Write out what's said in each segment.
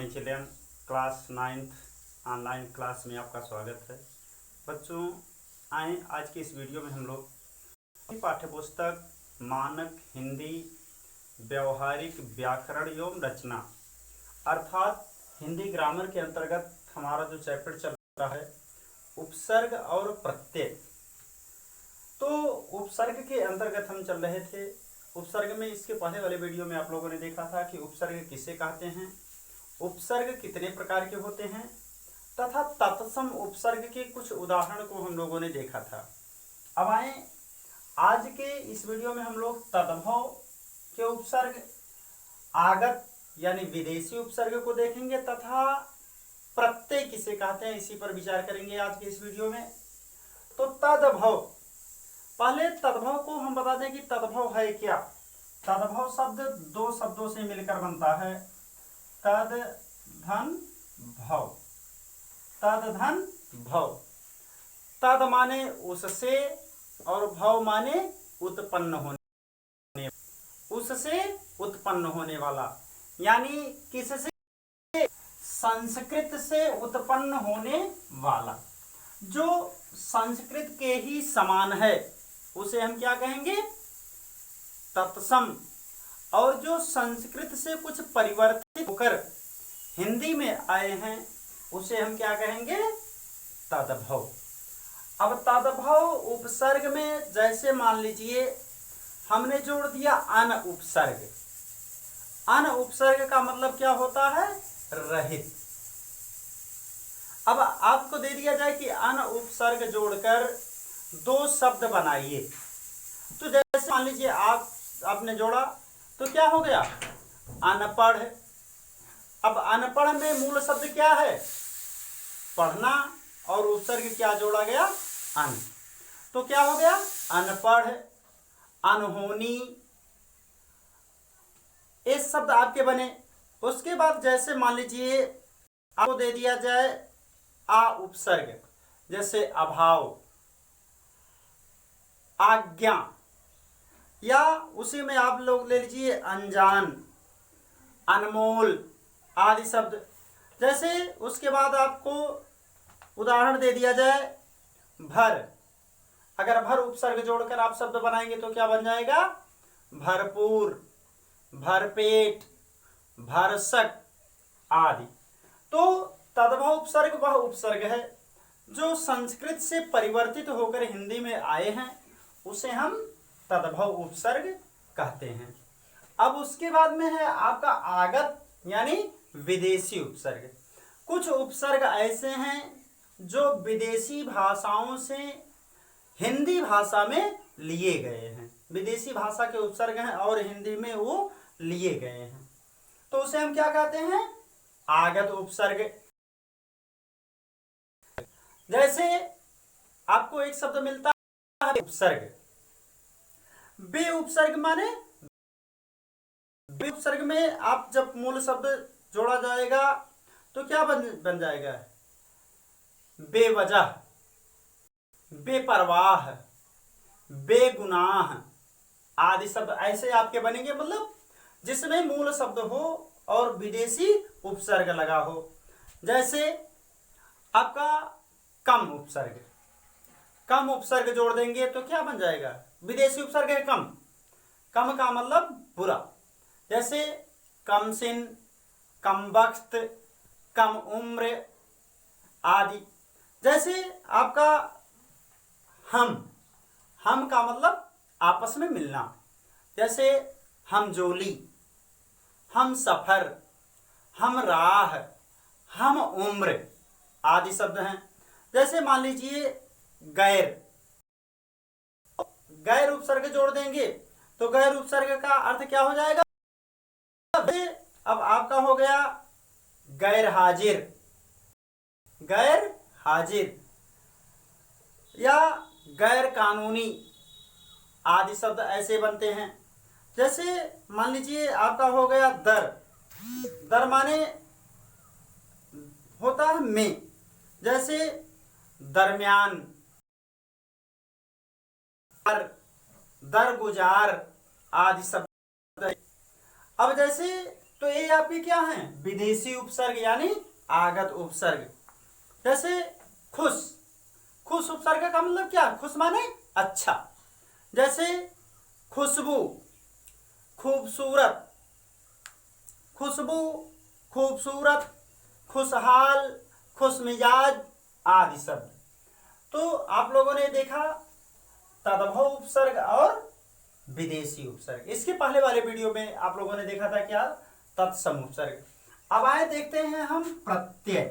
Morning children. Class 9th online class में आपका स्वागत है। बच्चों, आए आज की इस वीडियो में हम लोग पाठ्य पुस्तक मानक हिंदी व्यवहारिक व्याकरण एवं रचना अर्थात हिंदी ग्रामर के अंतर्गत हमारा जो चैप्टर चल रहा है उपसर्ग और प्रत्यय। तो उपसर्ग के अंतर्गत हम चल रहे थे। उपसर्ग में इसके पहले वाले वीडियो में आप लोगों ने देखा था कि उपसर्ग किसे कहते हैं, उपसर्ग कितने प्रकार के होते हैं तथा तत्सम उपसर्ग के कुछ उदाहरण को हम लोगों ने देखा था। अब आए आज के इस वीडियो में हम लोग तद्भव के उपसर्ग, आगत यानी विदेशी उपसर्ग को देखेंगे तथा प्रत्यय किसे कहते हैं इसी पर विचार करेंगे आज के इस वीडियो में। तो तद्भव, पहले तद्भव को हम बता दें कि तद्भव है क्या। तद्भव शब्द दो शब्दों से मिलकर बनता है, तद धन भव। तद धन भव, तद माने उससे और भव माने उत्पन्न होने, उससे उत्पन्न होने वाला, यानी किससे, संस्कृत से उत्पन्न होने वाला। जो संस्कृत के ही समान है उसे हम क्या कहेंगे, तत्सम। और जो संस्कृत से कुछ परिवर्तित होकर हिंदी में आए हैं उसे हम क्या कहेंगे, तद्भव। अब तद्भव उपसर्ग में जैसे मान लीजिए हमने जोड़ दिया अन उपसर्ग। अन उपसर्ग का मतलब क्या होता है, रहित। अब आपको दे दिया जाए कि अन उपसर्ग जोड़कर दो शब्द बनाइए, तो जैसे मान लीजिए आपने जोड़ा तो क्या हो गया, अनपढ़। अब अनपढ़ में मूल शब्द क्या है, पढ़ना, और उपसर्ग क्या जोड़ा गया, अन। तो क्या हो गया, अनपढ़, अनहोनी, ये शब्द आपके बने। उसके बाद जैसे मान लीजिए आपको दे दिया जाए आ उपसर्ग, जैसे अभाव, आज्ञा, या उसी में आप लोग ले लीजिए अनजान, अनमोल आदि शब्द। जैसे उसके बाद आपको उदाहरण दे दिया जाए भर। अगर भर उपसर्ग जोड़कर आप शब्द बनाएंगे तो क्या बन जाएगा, भरपूर, भरपेट, भरसक आदि। तो तद्भव उपसर्ग वह उपसर्ग है जो संस्कृत से परिवर्तित होकर हिंदी में आए हैं, उसे हम तद्भव उपसर्ग कहते हैं। अब उसके बाद में है आपका आगत यानी विदेशी उपसर्ग। कुछ उपसर्ग ऐसे हैं जो विदेशी भाषाओं से हिंदी भाषा में लिए गए हैं। विदेशी भाषा के उपसर्ग हैं और हिंदी में वो लिए गए हैं, तो उसे हम क्या कहते हैं, आगत उपसर्ग। जैसे आपको एक शब्द मिलता है उपसर्ग, बे उपसर्ग माने, बे उपसर्ग में आप जब मूल शब्द जोड़ा जाएगा तो क्या बन जाएगा, बेवजह, बेपरवाह, बेगुनाह आदि शब्द ऐसे आपके बनेंगे, मतलब जिसमें मूल शब्द हो और विदेशी उपसर्ग लगा हो। जैसे आपका कम उपसर्ग, कम उपसर्ग जोड़ देंगे तो क्या बन जाएगा, विदेशी उपसर्ग है कम। कम का मतलब बुरा, जैसे कम सिन, कम वक्त, कम उम्र आदि। जैसे आपका हम का मतलब आपस में मिलना, जैसे हम जोली, हम सफर, हम राह, हम उम्र आदि शब्द हैं। जैसे मान लीजिए गैर, गैर उपसर्ग जोड़ देंगे तो गैर उपसर्ग का अर्थ क्या हो जाएगा, अब आपका हो गया गैर हाजिर, गैर हाजिर, या गैर कानूनी आदि शब्द ऐसे बनते हैं। जैसे मान लीजिए आपका हो गया दर, दर माने होता है में, जैसे दरमियान, दरगुजार आदि शब्द। अब जैसे तो ये आपके क्या है, विदेशी उपसर्ग यानी आगत उपसर्ग। जैसे खुश, खुश उपसर्ग का मतलब क्या, खुश माने अच्छा। जैसे खुशबू, खूबसूरत, खुशबू, खूबसूरत, खुशहाल, खुशमिजाज आदि शब्द। तो आप लोगों ने देखा तद्भव उपसर्ग और विदेशी उपसर्ग। इसके पहले वाले वीडियो में आप लोगों ने देखा था क्या, तत्सम उपसर्ग। अब आए देखते हैं हम प्रत्यय।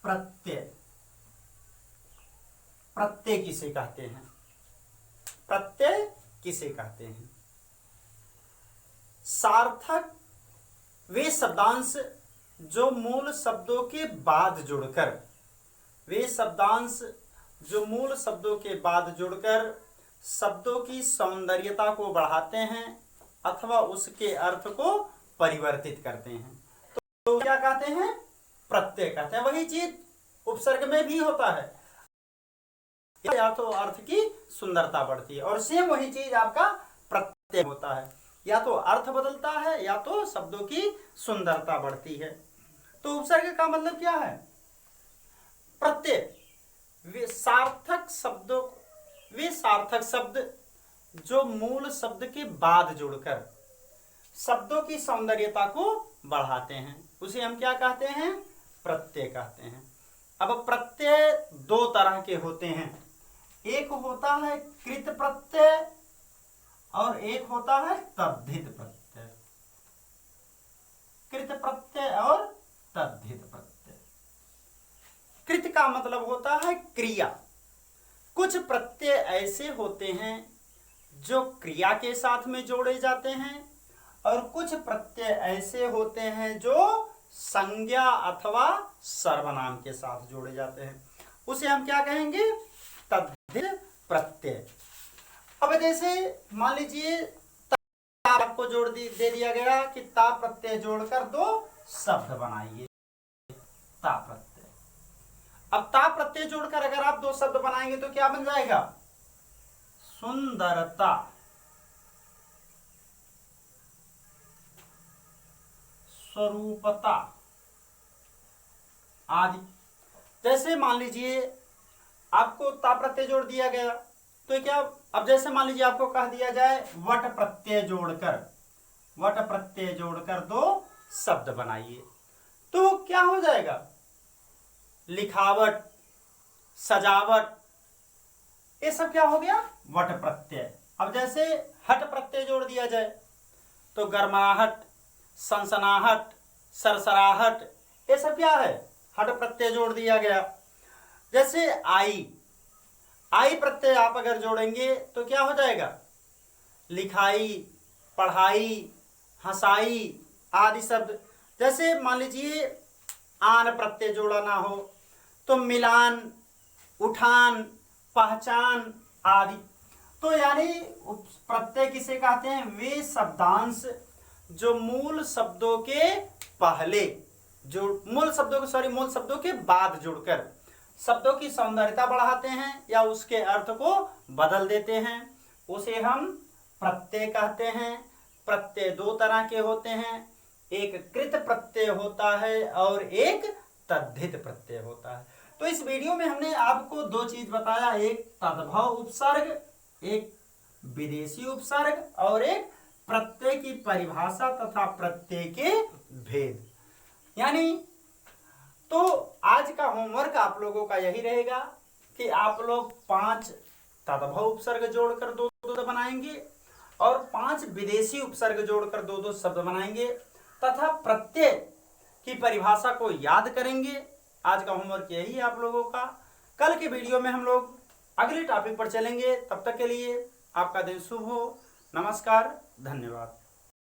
प्रत्यय, प्रत्यय किसे कहते हैं, प्रत्यय किसे कहते हैं? सार्थक वे शब्दांश जो मूल शब्दों के बाद जुड़कर, वे शब्दांश जो मूल शब्दों के बाद जुड़कर शब्दों की सौंदर्यता को बढ़ाते हैं अथवा उसके अर्थ को परिवर्तित करते हैं, तो क्या कहते हैं, प्रत्यय कहते हैं। वही चीज उपसर्ग में भी होता है, या तो अर्थ की सुंदरता बढ़ती है, और सेम वही चीज आपका प्रत्यय होता है, या तो अर्थ बदलता है या तो शब्दों की सुंदरता बढ़ती है। तो उपसर्ग का मतलब क्या है, प्रत्यय। वे सार्थक शब्दों, वे सार्थक शब्द जो मूल शब्द के बाद जुड़कर शब्दों की सौंदर्यता को बढ़ाते हैं, उसे हम क्या कहते हैं, प्रत्यय कहते हैं। अब प्रत्यय दो तरह के होते हैं, एक होता है कृत प्रत्यय और एक होता है तद्धित प्रत्यय। कृत प्रत्यय और तद्धित प्रत्यय। कृत का मतलब होता है क्रिया। कुछ प्रत्यय ऐसे होते हैं जो क्रिया के साथ में जोड़े जाते हैं, और कुछ प्रत्यय ऐसे होते हैं जो संज्ञा अथवा सर्वनाम के साथ जोड़े जाते हैं, उसे हम क्या कहेंगे, तद्धित प्रत्यय। अब जैसे मान लीजिए आपको जोड़ दे दिया गया कि ता प्रत्यय जोड़कर दो शब्द बनाइए, ता प्रत्यय। अब ता प्रत्यय जोड़कर अगर आप दो शब्द बनाएंगे तो क्या बन जाएगा, सुंदरता, स्वरूपता आदि। जैसे मान लीजिए आपको ता प्रत्यय जोड़ दिया गया तो क्या, अब जैसे मान लीजिए आपको कह दिया जाए वट प्रत्यय जोड़कर, वट प्रत्यय जोड़कर दो शब्द बनाइए, तो क्या हो जाएगा, लिखावट, सजावट, ये सब क्या हो गया, वट प्रत्यय। अब जैसे हट प्रत्यय जोड़ दिया जाए तो गर्माहट, सनसनाहट, सरसराहट, ये सब क्या है, हट प्रत्यय जोड़ दिया गया। जैसे आई, आई प्रत्यय आप अगर जोड़ेंगे तो क्या हो जाएगा, लिखाई, पढ़ाई, हंसाई आदि शब्द। जैसे मान लीजिए आन प्रत्यय जोड़ा ना हो तो मिलान, उठान, पहचान आदि। तो यानी प्रत्यय किसे कहते हैं, वे शब्दांश जो मूल शब्दों के पहले, जो मूल शब्दों के बाद जुड़कर शब्दों की सौंदर्यता बढ़ाते हैं या उसके अर्थ को बदल देते हैं, उसे हम प्रत्यय कहते हैं। प्रत्यय दो तरह के होते हैं, एक कृत प्रत्यय होता है और एक तद्धित प्रत्यय होता है। तो इस वीडियो में हमने आपको दो चीज बताया, एक तद्भव उपसर्ग, एक विदेशी उपसर्ग, और एक प्रत्यय की परिभाषा तथा प्रत्यय के भेद। यानी तो आज का होमवर्क आप लोगों का यही रहेगा कि आप लोग 5 तद्भव उपसर्ग जोड़कर दो दो बनाएंगे और 5 विदेशी उपसर्ग जोड़कर दो दो शब्द बनाएंगे तथा प्रत्यय की परिभाषा को याद करेंगे। आज का होमवर्क यही है आप लोगों का। कल के वीडियो में हम लोग अगले टॉपिक पर चलेंगे। तब तक के लिए आपका दिन शुभ हो। नमस्कार, धन्यवाद।